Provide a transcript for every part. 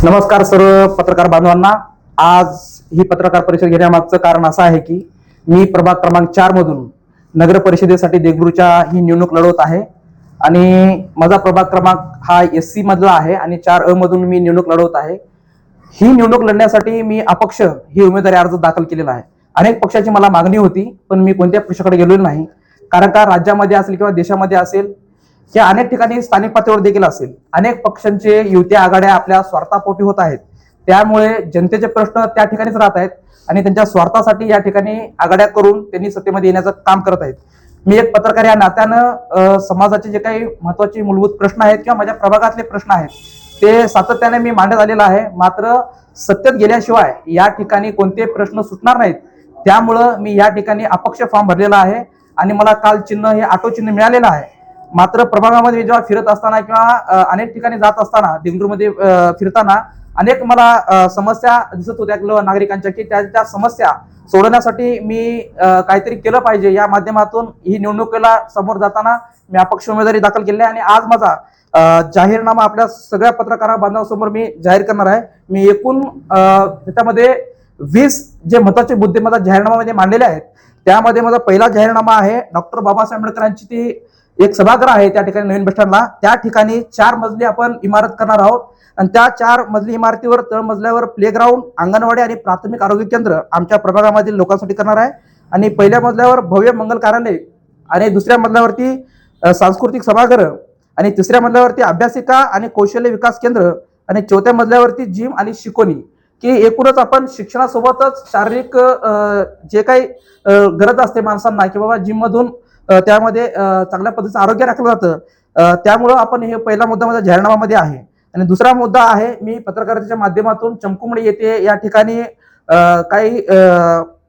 नमस्कार सर्व पत्रकार बांधवांना। आज ही पत्रकार परिषद घेण्यामागचं कारण असं आहे की मी प्रभाग क्रमांक 4 मधून नगर परिषदेसाठी देगलूरच्या ही निवडणूक लढवत आहे आणि माझा प्रभाग क्रमांक हा SC मधला आहे आणि 4A मधून मी निवडणूक लढवत आहे। ही निवडणूक लढण्यासाठी मी अपक्ष ही उमेदवारी अर्ज दाखल केलेला आहे। अनेक पक्षाची मला मागणी होती, पण मी कोणत्या पक्षाकडे गेलेलो नाही, कारण का राज्यामध्ये असेल किंवा देशामध्ये असेल किंवा अनेक ठिकाणी स्थानिक पातळीवर देखील असेल अनेक पक्षांचे युती आघाड्या आपल्या स्वार्थापोटी होत आहेत। त्यामुळे जनतेचे प्रश्न त्या ठिकाणीच राहत आहेत आणि त्यांच्या स्वार्थासाठी या ठिकाणी आघाड्या करून त्यांनी सत्तेमध्ये येण्याचं काम करत आहेत। मी एक पत्रकार या नात्यानं समाजाचे जे काही महत्त्वाचे मूलभूत प्रश्न आहेत किंवा माझ्या प्रभागातले प्रश्न आहेत ते सातत्याने मी मांडत आलेला आहे, मात्र सत्तेत गेल्याशिवाय या ठिकाणी कोणते प्रश्न सुटणार नाहीत। त्यामुळं मी या ठिकाणी अपक्ष फॉर्म भरलेला आहे आणि मला काल चिन्ह हे ऑटो चिन्ह मिळालेलं आहे। मात्र प्रभागामध्ये जेव्हा फिरत असताना किंवा अनेक ठिकाणी जात असताना देगलूरमध्ये फिरताना अनेक मला समस्या दिसत होत्या नागरिकांच्या की त्या समस्या सोडवण्यासाठी मी काहीतरी केलं पाहिजे। या माध्यमातून ही निवडणुकीला समोर जाताना मी अपक्ष उमेदवारी दाखल केली आहे आणि आज माझा जाहीरनामा आपल्या सगळ्या पत्रकार बांधवांसमोर मी जाहीर करणार आहे। मी एकूण त्याच्यामध्ये 20 जे महत्त्वाचे मुद्दे माझा जाहीरनाम्यामध्ये मांडलेले आहेत। त्यामध्ये माझा पहिला जाहीरनामा आहे डॉक्टर बाबासाहेब आंबेडकरांची ती एक सभागृह आहे त्या ठिकाणी नवीन बस स्टँडला, त्या ठिकाणी 4 मजली आपण इमारत करणार आहोत आणि त्या 4 मजली इमारतीवर तळमजल्यावर प्लेग्राऊंड, अंगणवाडी आणि प्राथमिक आरोग्य केंद्र आमच्या प्रभागामधील लोकांसाठी करणार आहे आणि पहिल्या मजल्यावर भव्य मंगल कार्यालय आणि दुसऱ्या मजल्यावरती सांस्कृतिक सभागृह आणि तिसऱ्या मजल्यावरती अभ्यासिका आणि कौशल्य विकास केंद्र आणि चौथ्या मजल्यावरती जिम आणि शिकवणी, की एकूणच आपण शिक्षणासोबतच शारीरिक जे काही गरज असते माणसांना की बाबा जिम मधून त्यामध्ये चांगल्या पद्धतीचं आरोग्य राखलं जातं। त्यामुळं आपण हे पहिला मुद्दा माझ्या जाहीरनाम्यामध्ये आहे। आणि दुसरा मुद्दा आहे मी पत्रकारितेच्या माध्यमातून चमकुमडी येथे या ठिकाणी काही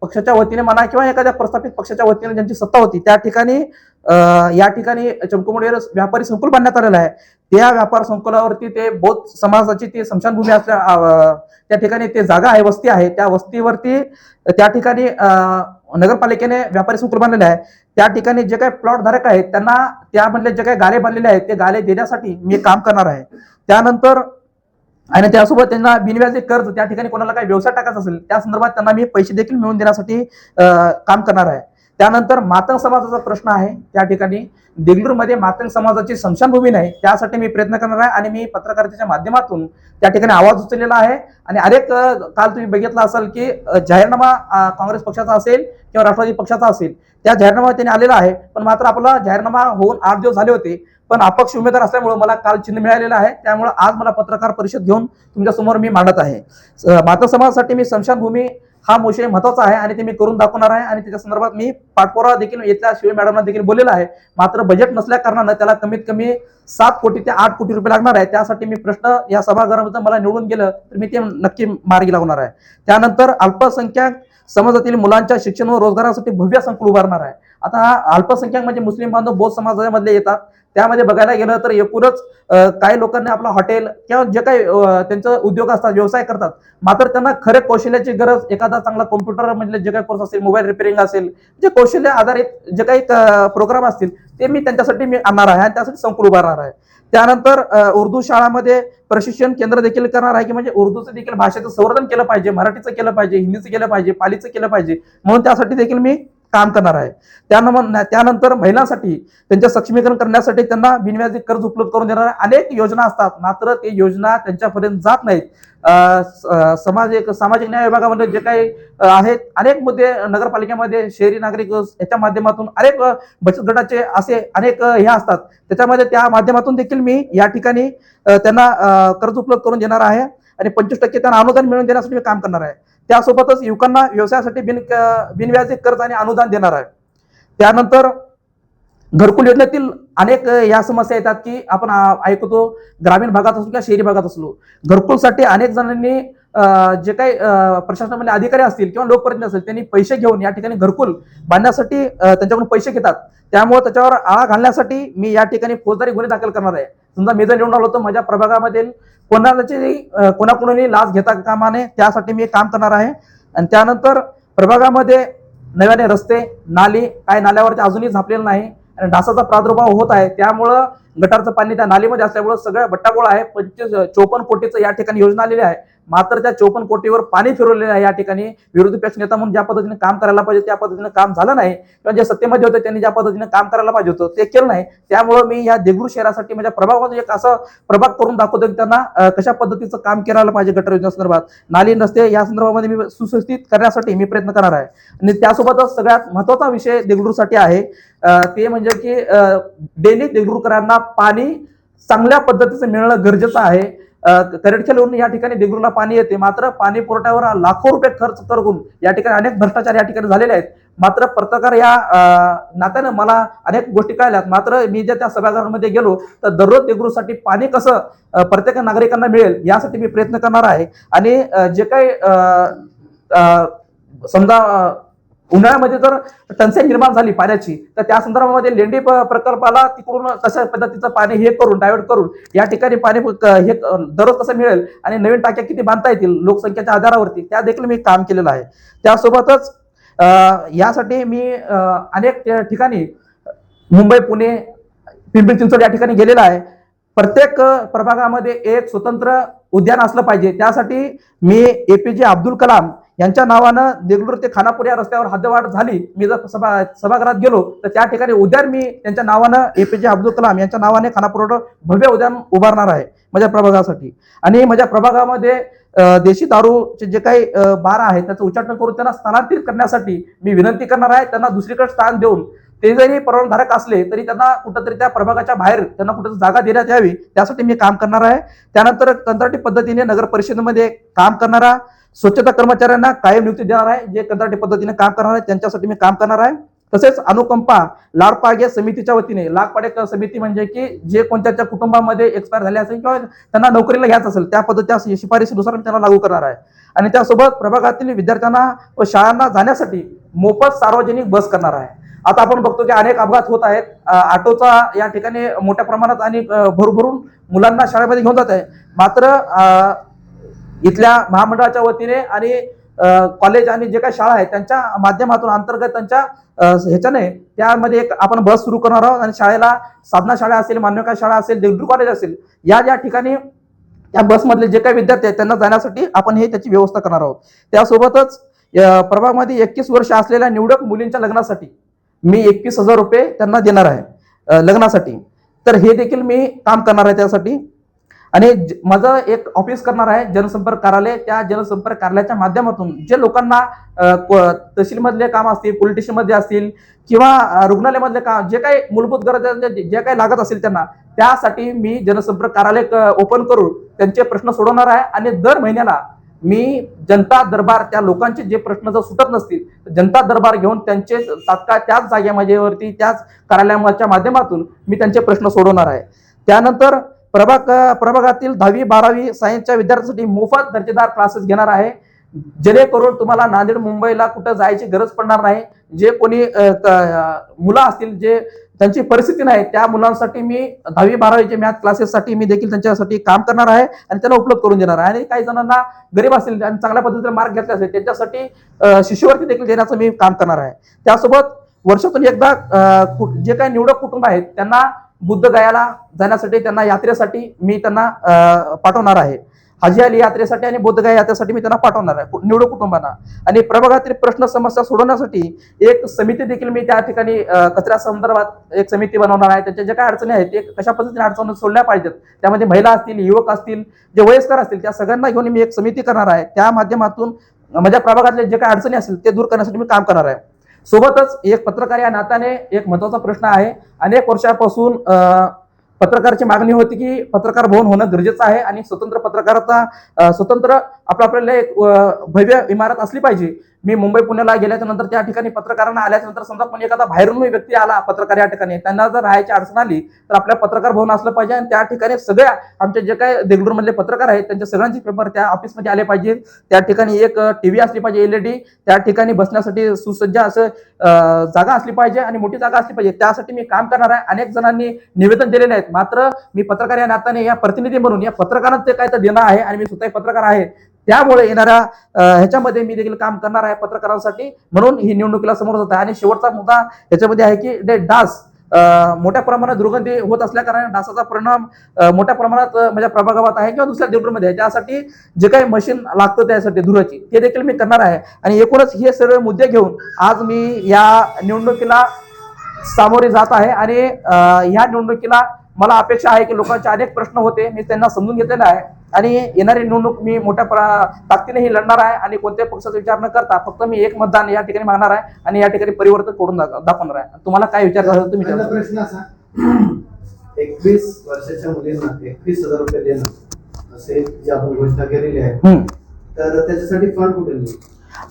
पक्षाच्या वतीने म्हणा किंवा एखाद्या प्रस्थापित पक्षाच्या वतीने ज्यांची सत्ता होती त्या ठिकाणी या ठिकाणी चमकुमडीवर व्यापारी संकुल बांधण्यात आलेलं आहे। त्या व्यापार संकुलावरती ते बौद्ध समाजाची ती स्मशानभूमी असल्या त्या ठिकाणी ते जागा आहे, वस्ती आहे, त्या वस्तीवरती त्या ठिकाणी नगरपालिकेने व्यापारी संकुल बांधलेले आहे। त्या ठिकाणी जे काही प्लॉट धारक आहेत त्यांना त्यामधले जे काही गाले बांधलेले आहेत ते गाले देण्यासाठी मी काम करणार आहे। त्यानंतर आणि त्यासोबत त्यांना बिनव्याजी कर्ज त्या ठिकाणी कोणाला काही व्यवसाय टाकायचा असेल त्या संदर्भात त्यांना मी पैसे देखील मिळवून देण्यासाठी काम करणार आहे। त्यानंतर मातंग समाजाचा प्रश्न आहे, त्या ठिकाणी देगलूरमध्ये मातंग समाजाची स्मशानभूमी नाही, त्यासाठी मी प्रयत्न करणार आहे आणि मी पत्रकारितेच्या माध्यमातून त्या ठिकाणी आवाज उचललेला आहे। आणि अनेक काल तुम्ही बघितलं असेल की जाहीरनामा काँग्रेस पक्षाचा असेल किंवा राष्ट्रवादी पक्षाचा असेल त्या जाहीरनामा त्यांनी आलेला आहे, पण मात्र आपला जाहीरनामा होऊन 8 दिवस झाले होते, पण अपक्ष उमेदवार असल्यामुळे मला काल चिन्ह मिळालेलं आहे। त्यामुळे आज मला पत्रकार परिषद घेऊन तुमच्या समोर मी मांडत आहे। मातंग समाजासाठी मी स्मशानभूमी हा विषय महत्त्वाचा आहे आणि ते मी करून दाखवणार आहे आणि त्याच्या संदर्भात मी पाठपुरावा देखील येत्या शिवे मॅडमला देखील बोललेला आहे। मात्र बजेट नसल्या कारणानं त्याला कमीत कमी 7 कोटी ते 8 कोटी रुपये लागणार आहे। त्यासाठी मी प्रश्न या सभागृहामध्ये मला निवडून गेलं तर मी ते नक्की मार्गी लावणार आहे। त्यानंतर अल्पसंख्याक समाजातील मुलांच्या शिक्षण व रोजगारासाठी भव्य संकुल उभारणार आहे। आता अल्पसंख्याक म्हणजे मुस्लिम बांधव बौद्ध समाजामधले येतात, त्यामध्ये बघायला गेलं तर एकूणच काही लोकांनी आपला हॉटेल किंवा जे काही त्यांचं उद्योग असतात, व्यवसाय करतात, मात्र त्यांना खरे कौशल्याची गरज एखादा चांगला कॉम्प्युटर मधले जे काही कोर्स असेल, मोबाईल रिपेअरिंग असेल, जे कौशल्य आधारित जे काही प्रोग्राम असतील ते मी त्यांच्यासाठी मी आणणार आहे आणि त्यासाठी संकुल उभारणार आहे। त्यानंतर उर्दू शाळांमध्ये प्रशिक्षण केंद्र देखील करणार आहे की म्हणजे उर्दूचं देखील भाषेचं संवर्धन केलं पाहिजे, मराठीचं केलं पाहिजे, हिंदीचं केलं पाहिजे, पालीचं केलं पाहिजे, म्हणून त्यासाठी देखील मी काम करणार आहे। त्यानंतर महिलांसाठी त्यांचे सक्षमीकरण करण्यासाठी त्यांना बिनव्याजी कर्ज उपलब्ध करून देणार आहे। अनेक योजना असतात, मात्र ते योजना त्यांच्यापर्यंत जात नाहीत। सामाजिक न्याय विभागामध्ये जे काही आहेत अनेक मुद्दे, नगरपालिकेमध्ये शहरी नागरिक याच्या माध्यमातून अनेक बचत गटाचे असे अनेक हे असतात, त्याच्यामध्ये त्या माध्यमातून देखील मी या ठिकाणी त्यांना कर्ज उपलब्ध करून देणार आहे आणि 25% त्यांना अनुदान मिळवून देण्यासाठी मी काम करणार आहे। त्यासोबतच युवकांना व्यवसायासाठी बिनव्याजी कर्ज आणि अनुदान देणार आहे। त्यानंतर घरकुल योजनेतील अनेक या समस्या येतात की आपण ऐकतो ग्रामीण भागात असलो किंवा शहरी भागात असलो, घरकुलसाठी अनेक जणांनी जे काही प्रशासनामधले अधिकारी असतील किंवा लोकप्रतिनिधी असतील त्यांनी पैसे घेऊन या ठिकाणी घरकुल बांधण्यासाठी त्यांच्याकडून पैसे घेतात। त्यामुळे त्याच्यावर आळा घालण्यासाठी मी या ठिकाणी फौजदारी गुन्हे दाखल करणार आहे। समजा मी जर निवडून आलो तर माझ्या प्रभागामधील कोणाकोणी लाच घेता कामा नये, त्यासाठी मी काम करणार आहे। आणि त्यानंतर प्रभागामध्ये नव्याने रस्ते, नाली, काही नाल्यावरती अजूनही झापलेलं नाही आणि डासाचा प्रादुर्भाव होत आहे, त्यामुळं गटारचं पाणी त्या नालीमध्ये असल्यामुळे सगळं बट्टागोळा आहे. 54 कोटीचं या ठिकाणी योजना आलेली आहे, मात्र त्या 54 कोटीवर पाणी फिरवलेलं आहे. या ठिकाणी विरोधी पक्ष नेता म्हणून ज्या पद्धतीने काम करायला पाहिजे त्या पद्धतीने काम झालं नाही, किंवा जे सत्तेमध्ये होते त्यांनी ज्या पद्धतीने काम करायला पाहिजे होतं ते केलं नाही. त्यामुळे मी या देगलूर शहरासाठी माझ्या प्रभागामध्ये एक असं प्रभाग करून दाखवतो की त्यांना कशा पद्धतीचं काम करायला पाहिजे. गटर योजना संदर्भात, नाली रस्ते या संदर्भामध्ये मी सुस्थितीत करण्यासाठी मी प्रयत्न करणार आहे. आणि त्यासोबतच सगळ्यात महत्वाचा विषय देगलूरसाठी आहे ते म्हणजे की डेली देगलूरकरांना पाणी चांगल्या पद्धतीचं मिळणं गरजेचं आहे. करडखेलवरून या ठिकाणी देगलूरला पाणी येते, मात्र पाणी पुरवठ्यावर लाखो रुपये खर्च करून या ठिकाणी अनेक भ्रष्टाचार या ठिकाणी झालेले आहेत. मात्र पत्रकार या नात्यानं मला अनेक गोष्टी कळल्यात. मात्र मी जे त्या सभागृहामध्ये गेलो तर दररोज देगलूरसाठी पाणी कसं प्रत्येक नागरिकांना मिळेल यासाठी मी प्रयत्न करणार आहे. आणि जे काही समजा उन्हाळ्यामध्ये जर टंचाई निर्माण झाली पाण्याची, तर त्या संदर्भामध्ये लेंडी प्रकल्पाला तिकडून कशा पद्धतीचं पाणी हे करून डायव्हर्ट करून या ठिकाणी पाणी हे दररोज कसं मिळेल आणि नवीन टाक्या किती बांधता येतील लोकसंख्येच्या आधारावरती, त्या देखील मी काम केलेलं आहे. त्यासोबतच यासाठी मी अनेक ठिकाणी मुंबई, पुणे, पिंपरी चिंचवड या ठिकाणी गेलेला आहे. प्रत्येक प्रभागामध्ये एक स्वतंत्र उद्यान असलं पाहिजे. त्यासाठी मी APJ अब्दुल कलाम यांच्या नावानं देगलूर ते खानापूर या रस्त्यावर हद्दवाढ झाली, मी जर सभागृहात गेलो तर त्या ठिकाणी उद्यान मी त्यांच्या नावानं APJ अब्दुल कलाम यांच्या नावाने खानापूरवर भव्य उद्यान उभारणार आहे माझ्या प्रभागासाठी. आणि माझ्या प्रभागामध्ये देशी दारूचे जे काही बार आहेत त्याचं उच्चाटन करून त्यांना स्थानांतरित करण्यासाठी मी विनंती करणार आहे. त्यांना दुसरीकडे स्थान देऊन ते जरी परवानधारक असले तरी त्यांना कुठंतरी त्या प्रभागाच्या बाहेर त्यांना कुठेतरी जागा देण्यात यावी, त्यासाठी मी काम करणार आहे. त्यानंतर कंत्राटी पद्धतीने नगर परिषदेमध्ये काम करणारा स्वच्छता कर्मचाऱ्यांना कायम नियुक्ती देणार आहे. जे कंत्राटी पद्धतीने काम करणार आहे त्यांच्यासाठी मी काम करणार आहे. तसेच अनुकंपा लाडपागे समितीच्या वतीने, लाडपाडे समिती म्हणजे की जे कोणत्याच्या कुटुंबामध्ये एक्सपायर झाले असेल किंवा त्यांना नोकरीला घ्यायचं असेल त्या पद्धतीच्या शिफारशीनुसार मी त्यांना लागू करणार आहे. आणि त्यासोबत प्रभागातील विद्यार्थ्यांना व शाळांना जाण्यासाठी मोफत सार्वजनिक बस करणार आहे. आता आपण बघतो की अनेक अपघात होत आहेत. ऑटोचा या ठिकाणी मोठ्या प्रमाणात आणि भरभरून मुलांना शाळेमध्ये घेऊन जात आहे. मात्र इथल्या महामंडळाच्या वतीने आणि कॉलेज आणि जे काही शाळा आहेत त्यांच्या माध्यमातून अंतर्गत त्यांच्या ह्याच्याने त्यामध्ये एक आपण बस सुरू करणार आहोत. आणि शाळेला साधना शाळा असेल, मान्यता शाळा असेल, देगलूर कॉलेज असेल, या ज्या ठिकाणी त्या बसमधले जे काही विद्यार्थी आहेत त्यांना जाण्यासाठी आपण त्याची व्यवस्था करणार आहोत. त्यासोबतच प्रभागामध्ये 21 वर्ष असलेल्या निवडक मुलींच्या लग्नासाठी मी 21,000 रुपये त्यांना देणार आहे लग्नासाठी. तर हे देखील मी काम करणार आहे त्यासाठी. आणि माझं एक ऑफिस करणार आहे जनसंपर्क कार्यालय. त्या जनसंपर्क कार्यालयाच्या माध्यमातून जे लोकांना तहसीलमधले काम असतील, पोलीस स्टेशनमध्ये असतील किंवा रुग्णालयामधले काम, जे काही मूलभूत गरजा जे काही लागत असतील त्यांना, त्यासाठी मी जनसंपर्क कार्यालय ओपन करून त्यांचे प्रश्न सोडवणार आहे. आणि दर महिन्याला मी जनता दरबार, त्या लोकांचे जे प्रश्न जर सुटत नसतील जनता दरबार घेऊन त्यांचे तात्काळ त्याच जागेवरती त्याच कार्यालयाच्या माध्यमातून मी त्यांचे प्रश्न सोडवणार आहे. त्यानंतर प्रभागातील 10वी 12वी सायन्सच्या विद्यार्थ्यांसाठी मोफत दर्जेदार क्लासेस घेणार आहे, जेणेकरून तुम्हाला नांदेड मुंबईला कुठं जायची गरज पडणार नाही. जे कोणी मुलं असतील जे त्यांची परिस्थिती नाही त्या मुलांसाठी मी 10वी 12वीचे मॅथ क्लासेससाठी मी देखील त्यांच्यासाठी काम करणार आहे आणि त्यांना उपलब्ध करून देणार आहे. आणि काही जणांना गरीब असतील आणि चांगल्या पद्धतीने मार्क घेतले असेल त्यांच्यासाठी शिष्यवृत्ती देखील देण्याचं मी काम करणार आहे. त्यासोबत वर्षातून एकदा जे काही निवडक कुटुंब आहेत त्यांना बुद्धगयाला जाण्यासाठी, त्यांना यात्रेसाठी मी त्यांना पाठवणार आहे. हाजी अली यात्रेसाठी आणि बोधगया यात्रेसाठी मी त्यांना पाठवणार आहे निवडक कुटुंबांना. आणि प्रभागातील प्रश्न समस्या सोडवण्यासाठी एक समिती देखील मी त्या ठिकाणी कचऱ्या संदर्भात एक समिती बनवणार आहे. त्यांच्या ज्या काही अडचणी आहेत ते कशा पद्धतीने अडचणी सोडल्या पाहिजेत, त्यामध्ये महिला असतील, युवक असतील, जे वयस्कर असतील, त्या सगळ्यांना घेऊन मी एक समिती करणार आहे. त्या माध्यमातून माझ्या प्रभागातले जे काही अडचणी असतील ते दूर करण्यासाठी मी काम करणार आहे. सोबतच एक पत्रकार या नात्याने एक महत्वाचा प्रश्न आहे. अनेक वर्षापासून पत्रकारची मागणी होती की पत्रकार भवन होणं गरजेचं आहे आणि स्वतंत्र पत्रकाराचा स्वतंत्र आपल्याला एक भव्य इमारत असली पाहिजे. मी मुंबई पुण्याला गेल्याच्या नंतर त्या ठिकाणी पत्रकारांना आल्याच्या नंतर समजा पण एखादा बाहेरून व्यक्ती आला पत्रकार या ठिकाणी, त्यांना जर राहायची अडचण आली तर आपल्या पत्रकार भवन असलं पाहिजे. आणि त्या ठिकाणी सगळ्या आमचे जे काही देगलूर मधले पत्रकार आहेत त्यांच्या सगळ्यांचे पेपर त्या ऑफिसमध्ये आले पाहिजे. त्या ठिकाणी एक टीव्ही असली पाहिजे, LED, त्या ठिकाणी बसण्यासाठी सुसज्ज असं जागा असली पाहिजे आणि मोठी जागा असली पाहिजे. त्यासाठी मी काम करणार आहे. अनेक जणांनी निवेदन दिलेले आहेत, मात्र मी पत्रकार या नात्याने या प्रतिनिधी म्हणून या पत्रकारांना ते काय तर देणं आहे आणि मी स्वतः पत्रकार आहे, त्यामुळे येणाऱ्या ह्याच्यामध्ये मी देखील काम करणार आहे पत्रकारांसाठी. म्हणून ही निवडणुकीला समोर जात आहे. आणि शेवटचा मुद्दा याच्यामध्ये आहे की डास मोठ्या प्रमाणात दुर्गंधी होत असल्या कारणाने डासाचा परिणाम मोठ्या प्रमाणात माझ्या प्रभागात आहे किंवा दुसऱ्या देगलूरमध्ये आहे. त्यासाठी जे काही मशीन लागतं त्यासाठी धुराची ते देखील मी करणार आहे. आणि एकूणच हे सर्व मुद्दे घेऊन आज मी या निवडणुकीला सामोरे जात आहे. आणि ह्या निवडणुकीला मला अपेक्षा आहे की लोकांचे अनेक प्रश्न होते, मी त्यांना समजून घेतलेले आहे. आणि येणारी निवडणूक मी मोठ्या ताकदीनेही लढणार आहे. आणि कोणत्याही पक्षाचा विचार न करता फक्त मी एक मतदान या ठिकाणी मागणार आहे आणि या ठिकाणी परिवर्तन करून दाखवणार आहे. तुम्हाला काय विचार झाला तुम्ही प्रश्न असा 21 वर्षाच्या मुलींना 21,000 रुपये देणं असे जे आपण घोषणा केलेली आहे, तर त्याच्यासाठी फंड कुठे येईल?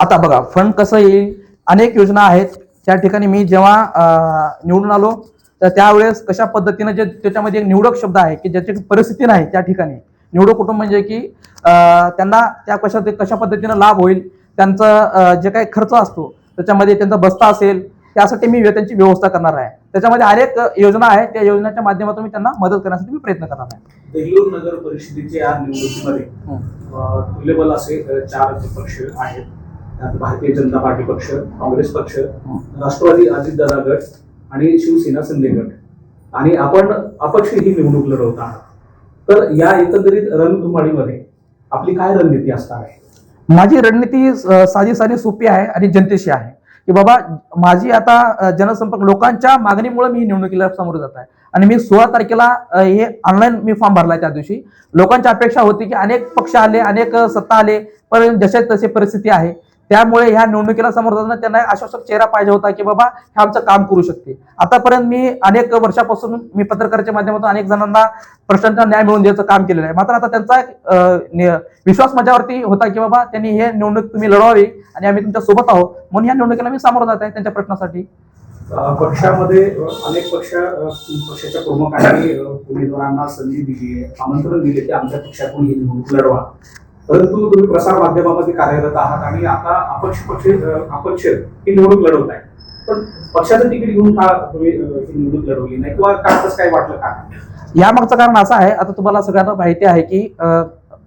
आता बघा, फंड कसं येईल, अनेक योजना आहेत. त्या ठिकाणी मी जेव्हा निवडून आलो तर त्यावेळेस कशा पद्धतीने जे त्याच्यामध्ये एक निवडक शब्द आहे की ज्याची परिस्थिती नाही, त्या ठिकाणी निवडक कुटुंब म्हणजे की त्यांना त्या कशा पद्धतीने लाभ होईल, त्यांचा जे काही खर्च असतो त्याच्यामध्ये त्यांचा बस्ता असेल, त्यासाठी मी त्यांची व्यवस्था करणार आहे. त्याच्यामध्ये अनेक योजना आहेत, त्या योजनेच्या माध्यमातून मी त्यांना मदत करण्यासाठी मी प्रयत्न करणार आहे. देगलूर नगर परिषदेच्या या निवडणुकीमध्ये तुल्यबल असे 4 पक्ष आहेत. त्यात भारतीय जनता पार्टी पक्ष, काँग्रेस पक्ष, राष्ट्रवादी अजितदादा गट आणि शिवसेना शिंदे गट, आणि आपण अपक्ष ही निवडणूक लढवत आहात. तर या एकंदरीत रणधुमाळीमध्ये आपली काय रणनीती असणार आहे? माझी रणनीती साधी सोपी आहे आणि जनतेशी आहे की बाबा, माझी आता जनसंपर्क लोकांच्या मागणीमुळे मी निवडणुकीला समोर जात आहे. आणि मी 16 तारखेला हे ऑनलाईन मी फॉर्म भरला. त्या दिवशी लोकांची अपेक्षा होती की अनेक पक्ष आले, अनेक सत्ता आले, पण जशा तशी परिस्थिती आहे. त्यामुळे ह्या निवडणुकीला समोर जाताना त्यांना आश्वासक चेहरा पाहिजे होता की बाबा हे आमचं काम करू शकते. आतापर्यंत मी अनेक वर्षापासून मी पत्रकाराच्या माध्यमातून अनेक जणांना प्रश्नांचा न्याय मिळवून द्यायचं काम केलेलं आहे. मात्र आता त्यांचा विश्वास माझ्यावरती होता की बाबा त्यांनी हे निवडणूक तुम्ही लढवावी आणि आम्ही तुमच्या सोबत आहोत, म्हणून ह्या निवडणुकीला मी सामोरं जात आहे त्यांच्या प्रश्नासाठी. पक्षामध्ये अनेक पक्षाच्या प्रमुखांनी उमेदवारांना संधी दिली आहे, आमंत्रण दिले की आमच्या पक्षातून ही निवडणूक लढवा. परंतु तुम्ही प्रसार माध्यमामध्ये कार्यरत आहात आणि आता अपक्ष ही निवडणूक लढवत आहे. पण पक्षाचं तिकीट घेऊन का तुम्ही ही निवडणूक लढवली नाही, किंवा काय वाटलं का? यामागचं कारण असं आहे, आता तुम्हाला सगळ्यांना माहिती आहे की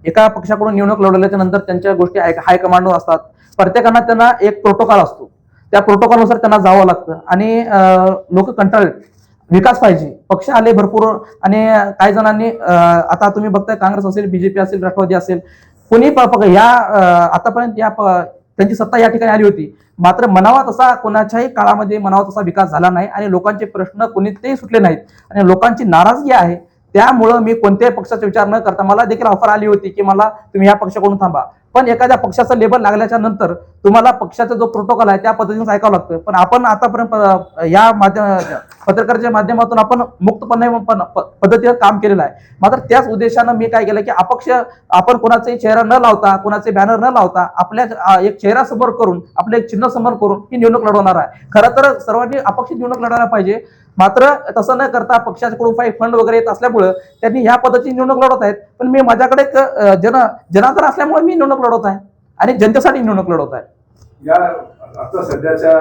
एका पक्षाकडून निवडणूक लढवल्याच्या नंतर त्यांच्या गोष्टी हायकमांड असतात. प्रत्येकांना त्यांना एक प्रोटोकॉल असतो, त्या प्रोटोकॉलनुसार त्यांना जावं लागतं. आणि लोक कंटाळले, विकास पाहिजे, पक्ष आले भरपूर. आणि काही जणांनी आता तुम्ही बघताय, काँग्रेस असेल, बीजेपी असेल, राष्ट्रवादी असेल, कोणी या आतापर्यंत त्यांची सत्ता या ठिकाणी आली होती. मात्र मनावा तसा कोणाच्याही काळामध्ये मनावा तसा विकास झाला नाही आणि लोकांचे प्रश्न कोणतेही सुटले नाहीत आणि लोकांची नाराजगी आहे. त्यामुळं मी कोणत्याही पक्षाचा विचार न करता, मला देखील ऑफर आली होती की मला तुम्ही या पक्षाकडून थांबा, पण एखाद्या पक्षाचं लेबल लागल्याच्या नंतर तुम्हाला पक्षाचा जो प्रोटोकॉल आहे त्या पद्धतीने ऐकावं लागतं. पण आपण आतापर्यंत या पत्रकाराच्या माध्यमातून आपण मुक्तपणे पद्धतीने काम केलेलं आहे. मात्र त्याच उद्देशानं मी काय केलं की अपक्ष आपण कोणाचाही चेहरा न लावता, कोणाचे बॅनर न लावता, आपल्या एक चेहरा समोर करून, आपलं एक चिन्ह समोर करून ही निवडणूक लढवणार आहे. खरं तर सर्वांनी अपक्ष निवडणूक लढवायला पाहिजे, मात्र तसं न करता पक्षाकडून काही फंड वगैरे येत असल्यामुळे त्यांनी ह्या पद्धतीची निवडणूक लढवत आहेत. पण मी माझ्याकडे जनाधार असल्यामुळे मी निवडणूक लढवत आहे आणि जनतेसाठी निवडणूक लढवत आहे. या आता सध्याच्या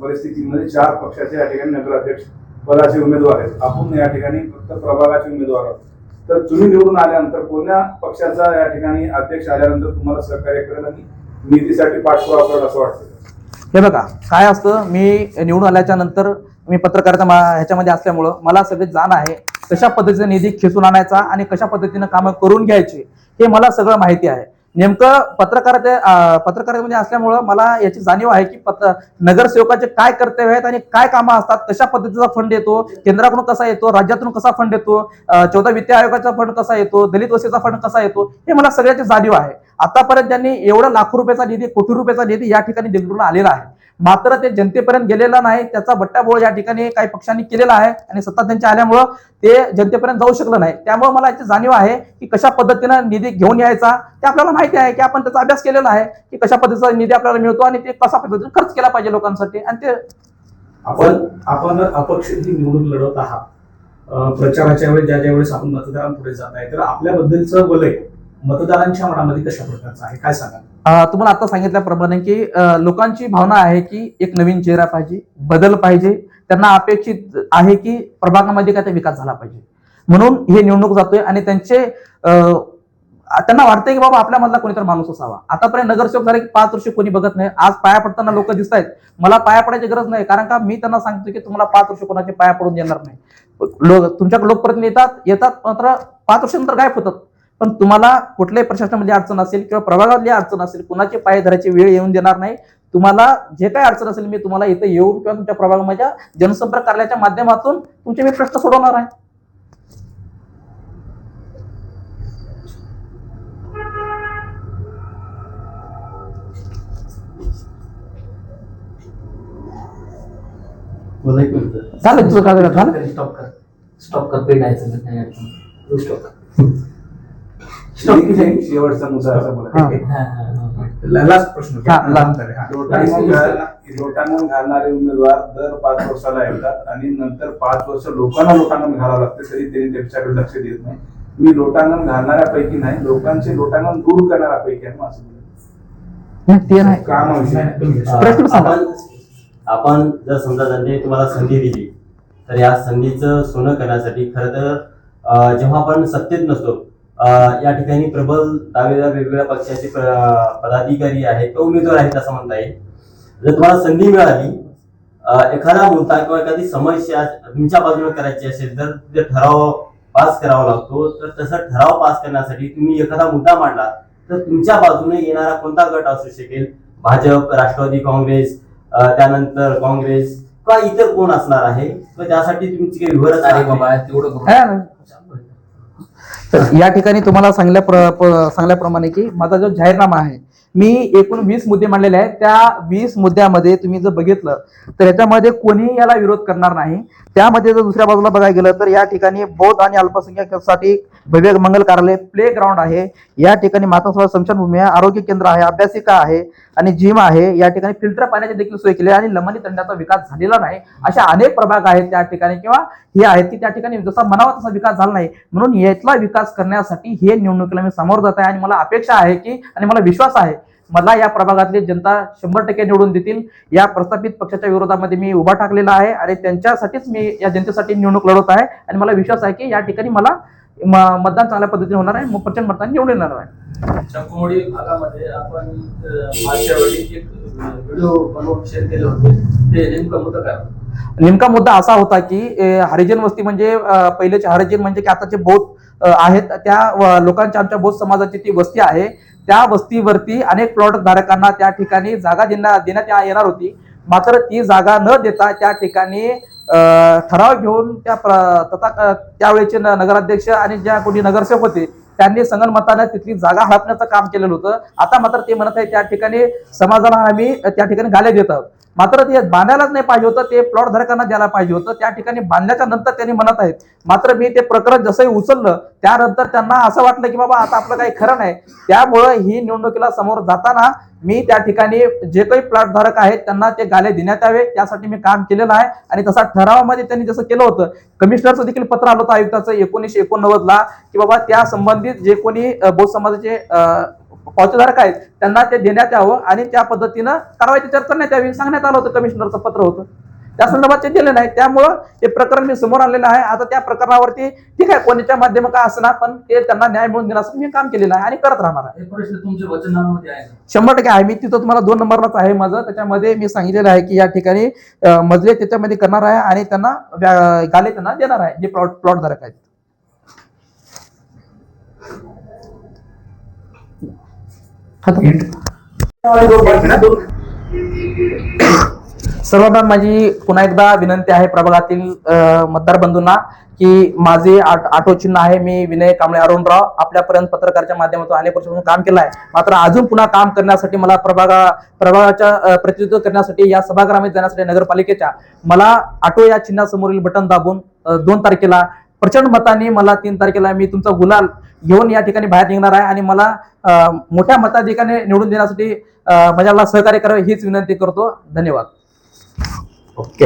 परिस्थितीमध्ये 4 पक्षाचे या ठिकाणी नगराध्यक्ष पदाचे उमेदवार आहेत. आपण या ठिकाणी फक्त प्रभागाचे उमेदवार आहोत. तर तुम्ही निवडून आल्यानंतर कोणत्या पक्षाचा या ठिकाणी अध्यक्ष आल्यानंतर तुम्हाला सहकार्य करेल आणि निधीसाठी पाठपुरावा करेल असं वाटतं? हे बघा, काय असतं, मी निवडून आल्याच्या नंतर मी पत्रकारिता ह्याच्यामध्ये असल्यामुळं मला सगळे जाण आहे कशा पद्धतीने निधी खेचून आणायचा आणि कशा पद्धतीने कामं करून घ्यायची हे मला सगळं माहिती आहे. नेमकं पत्रकारितेमध्ये असल्यामुळं मला याची जाणीव आहे की नगरसेवकाचे काय कर्तव्य आहेत आणि काय कामं असतात, कशा पद्धतीचा फंड येतो, केंद्राकडून कसा येतो, राज्यातून कसा फंड येतो, 14 वित्त आयोगाचा फंड कसा येतो, दलित वस्तीचा फंड कसा येतो, हे मला सगळ्याची जाणीव आहे. आतापर्यंत त्यांनी एवढा लाखो रुपयाचा निधी, कोटी रुपयाचा निधी या ठिकाणी देगलूरला आलेला आहे, मात्र ते जनतेपर्यंत गेलेला नाही. त्याचा बट्टाबोळ या ठिकाणी काही पक्षांनी केलेला आहे आणि सत्ता त्यांच्या आल्यामुळं ते जनतेपर्यंत जाऊ शकलं नाही. त्यामुळे मला याची जाणीव आहे की कशा पद्धतीनं निधी घेऊन यायचा ते आपल्याला माहिती आहे की आपण त्याचा अभ्यास केलेला आहे की कशा पद्धतीचा निधी आपल्याला मिळतो आणि ते कशा पद्धतीने खर्च केला पाहिजे लोकांसाठी. आणि ते आपण अपक्ष ही निवडणूक लढवत आहात. प्रचाराच्या वेळेस ज्या वेळेस आपण मतदारांपुढे जात आहे, तर आपल्याबद्दलचं वलय मतदारांच्या मनामध्ये कशा प्रकारचं आहे, काय सांगाल? तुम्हाला आता सांगितल्याप्रमाणे की लोकांची भावना आहे की एक नवीन चेहरा पाहिजे, बदल पाहिजे. त्यांना अपेक्षित आहे की प्रभागामध्ये काय विकास झाला पाहिजे, म्हणून हे निवडणूक जातोय. आणि त्यांचे त्यांना वाटतंय की बाबा आपल्यामधला कोणीतरी माणूस असावा. आतापर्यंत नगरसेवक झाले की 5 वर्ष कोणी बघत नाही. आज पाया पडताना लोक दिसत आहेत. मला पाया पडायची गरज नाही, कारण का मी त्यांना सांगतो की तुम्हाला 5 वर्ष कोणाचे पाया पडून देणार नाही. तुमच्याकडे लोकप्रतिनिधी येतात मात्र 5 वर्षानंतर गायब होतात. पण तुम्हाला कुठल्याही प्रशासनामध्ये अडचण असेल किंवा प्रभागातली अडचण असेल, कुणाचे पाय धरायची वेळ येऊन देणार नाही. तुम्हाला जे काही अडचण असेल मी तुम्हाला इथे येऊन किंवा तुमच्या प्रभागामध्ये जनसंपर्क कार्यालयाच्या माध्यमातून तुमचे मी प्रश्न सोडवणार आहे. झालं तुझं काय झालं? स्टॉप कर पेटायचं स्टॉप शेवटचा मुद्दा असा बोला. लास्ट प्रश्न लोटांगण घालणारे उमेदवार दर 5 वर्षाला येतात आणि नंतर 5 वर्ष लोकांना लोटांगण घालावं लागते, तरी त्यांनी त्याच्याकडे लक्ष देत नाही. मी लोटांगण घालणाऱ्यापैकी नाही, लोकांचे लोटांगण दूर करणाऱ्यापैकी आहे असं बोलतो. ते नाही कामाविषयी आपण जर समजा त्यांनी तुम्हाला संधी दिली तर या संधीचं सोनं करण्यासाठी खरं तर जेव्हा आपण सत्तेत नसतो या ठिकाणी प्रबल दावेदार वेगवेगळ्या पक्षाचे पदाधिकारी आहेत किंवा उमेदवार आहेत असं म्हणता येईल. जर तुम्हाला संधी मिळाली एखादा मुद्दा किंवा एखादी समस्या तुमच्या बाजूने करायची असेल तर ते ठराव पास करावा लागतो. तर तसा ठराव पास करण्यासाठी तुम्ही एखादा मुद्दा मांडला तर तुमच्या बाजूने येणारा कोणता गट असू शकेल, भाजप, राष्ट्रवादी काँग्रेस, त्यानंतर काँग्रेस किंवा इतर कोण असणार आहे, तर त्यासाठी तुमची काही बाबा तेवढं तर या ठिकाणी तुम्हाला सांगल्याप्रमाणे की माझा जो जाहीरनामा आहे, मी एकूण 20 मुद्दे मांडलेले आहेत. त्या 20 मुद्द्यामध्ये तुम्ही जर बघितलं तर याच्यामध्ये कोणी याला विरोध करणार नाही. त्यामध्ये जर दुसऱ्या बाजूला बघायला गेलं तर या ठिकाणी बौद्ध आणि अल्पसंख्याकांसाठी भव्य मंगल कार्यालय, प्ले ग्राउंड आहे, या ठिकाणी मातोश्री स्मशानभूमी आहे, आरोग्य केंद्र आहे, अभ्यासिका आहे आणि जिम आहे, या ठिकाणी फिल्टर पाण्याची देखील सोय केली आहे आणि लमणी तंड्याचा विकास झालेला नाही. अशा अनेक प्रभाग आहेत त्या ठिकाणी किंवा हे आहेत की त्या ठिकाणी जसा म्हणावा तसा विकास झाला नाही. म्हणून यातला विकास करण्यासाठी हे निवडणुकीला मी समोर जात आहे आणि मला अपेक्षा आहे की आणि मला विश्वास आहे मला या प्रभागातली जनता 100% निवडून देतील. या प्रस्थापित पक्षाच्या विरोधामध्ये मी उभा ठाकलेला आहे आणि त्यांच्यासाठीच मी या जनतेसाठी निवडणूक लढवत आहे आणि मला विश्वास आहे की या ठिकाणी मला मतदान चांगल्या पद्धतीने होणार आहे, मग प्रचंड मतांनी निवडून येणार आहे. चकोडी भागामध्ये आपण मागच्या वेळी एक व्हिडिओ बनवून शेअर केले होते, ते नेमकं मुद्दा काय? नेमका मुद्दा असा होता की हरिजन वस्ती म्हणजे पहिलेचे हरिजन म्हणजे की आताचे बौद्ध आहेत त्या लोकांच्या आमच्या बौद्ध समाजाची ती वस्ती आहे. त्या वस्तीवरती अनेक प्लॉट धारकांना त्या ठिकाणी जागा देण्यात येणार होती. मात्र ती जागा न देता त्या ठिकाणी ठराव घेऊन त्यावेळेचे नगराध्यक्ष आणि ज्या कोणी नगरसेवक होते त्यांनी संगनमताने तिथली जागा हडपण्याचं काम केलेलं होतं. आता मात्र ते म्हणत आहे त्या ठिकाणी समाजाला आम्ही त्या ठिकाणी गाले देत आहोत. मात्र ते बांधायलाच नाही पाहिजे होतं, ते प्लॉट धारकांना द्यायला पाहिजे होतं. त्या ठिकाणी बांधल्याच्या नंतर त्यांनी म्हणत आहेत. मात्र मी ते प्रकरण जसंही उचललं त्यानंतर त्यांना असं वाटलं की बाबा आता आपलं काही खरं नाही. त्यामुळं ही निवडणुकीला समोर जाताना मी त्या ठिकाणी जे काही प्लॉट धारक आहेत त्यांना ते गाले देण्यात यावे त्यासाठी मी काम केलेलं आहे. आणि तसा ठरावामध्ये त्यांनी जसं केलं होतं, कमिशनरचं देखील पत्र आलं होतं आयुक्ताचं 1989 की बाबा त्या संबंधित जे कोणी बौद्ध समाजाचे पावतीधारक आहेत त्यांना ते देण्यात यावं आणि त्या पद्धतीनं कारवाईची चर्चा करण्यात यावी सांगण्यात आलं होतं. कमिशनरचं पत्र होतं, त्या संदर्भात ते दिले नाही. त्यामुळं हे प्रकरण मी समोर आणलेलं आहे. आता त्या प्रकरणावरती ठीक आहे कोणाच्या माध्यम का असणार, पण ते त्यांना न्याय मिळवून देण्यासाठी मी काम केलेलं आहे आणि करत राहणार आहे. तुमच्या वचननाम्यामध्ये आहे 100% आहे. मी तिथं तुम्हाला 2 नंबरलाच आहे माझं. त्याच्यामध्ये मी सांगितलेलं आहे की या ठिकाणी मजले त्याच्यामध्ये करणार आहे आणि त्यांना गाले त्यांना देणार आहे जे प्लॉट धारक आहेत. सर्वांना माझी पुन्हा एकदा विनंती आहे प्रभागातील मतदार बंधूंना की माझे आठव चिन्ह आहे. मी विनय कांबळे अरुणराव आपल्यापर्यंत पत्रकाराच्या माध्यमातून अनेक वर्षांपासून काम केलं आहे. मात्र अजून पुन्हा काम करण्यासाठी मला प्रभागाच्या प्रतिनिधित्व करण्यासाठी या सभागृहामध्ये जाण्यासाठी नगरपालिकेच्या मला आठव या चिन्हासमोरील बटन दाबून 2 तारखेला प्रचंड मताने मला 3 तारखेला मी तुमचा गुलाल घेऊन या ठिकाणी बाहेर निघणार आहे आणि मला मोठ्या मताधिकाने निवडून देण्यासाठी माझ्याला सहकार्य करावे हीच विनंती करतो. धन्यवाद. ओके.